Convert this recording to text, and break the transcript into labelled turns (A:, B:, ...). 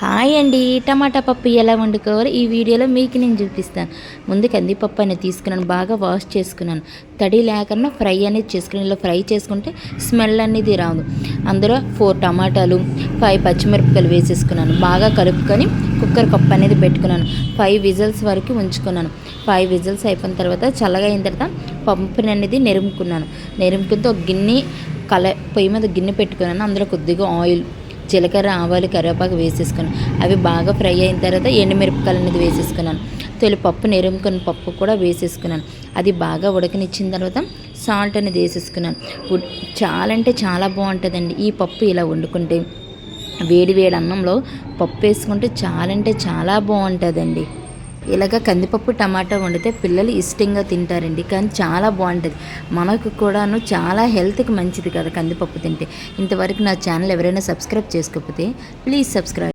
A: Hi అండి, టమాటా పప్పు ఎలా వండుకోవాలో ఈ వీడియోలో మీకు నేను చూపిస్తాను. ముందు కందిపప్పు అనేది తీసుకున్నాను, బాగా వాష్ చేసుకున్నాను. తడి లేకుండా ఫ్రై అనేది చేసుకుని ఇలా ఫ్రై చేసుకుంటే స్మెల్ అనేది రాదు. అందులో 4 టమాటాలు 5 పచ్చిమిరపకాయలు వేసేసుకున్నాను. బాగా కలుపుకొని కుక్కర్ పప్పు అనేది పెట్టుకున్నాను. 5 విజిల్స్ వరకు ఉంచుకున్నాను. 5 విజిల్స్ అయిపోయిన తర్వాత చల్లగా అయిన తర్వాత పప్పుని అనేది నెరుముకుంటే ఒక గిన్నె పొయ్యి మీద గిన్నె పెట్టుకున్నాను. అందులో కొద్దిగా ఆయిల్, జీలకర్ర, ఆవాలు, కరివేపాకు వేసేసుకున్నాను. అవి బాగా ఫ్రై అయిన తర్వాత ఎండుమిరపకాయలు అనేది వేసేసుకున్నాను. తొలి పప్పు నెరుముకున్న పప్పు కూడా వేసేసుకున్నాను. అది బాగా ఉడకనిచ్చిన తర్వాత సాల్ట్ అనేది వేసేసుకున్నాను. చాలా అంటే చాలా బాగుంటుందండి ఈ పప్పు. ఇలా వండుకుంటే వేడి వేడి అన్నంలో పప్పు వేసుకుంటే చాలా అంటే చాలా బాగుంటుందండి. ఇలాగ కందిపప్పు టమాటా వండితే పిల్లలు ఇష్టంగా తింటారండి. కానీ చాలా బాగుంటుంది, మనకు కూడాను చాలా హెల్త్కి మంచిది కదా కందిపప్పు తింటే. ఇంతవరకు నా ఛానల్ ఎవరైనా సబ్స్క్రైబ్ చేసుకోకపోతే ప్లీజ్ సబ్స్క్రైబ్.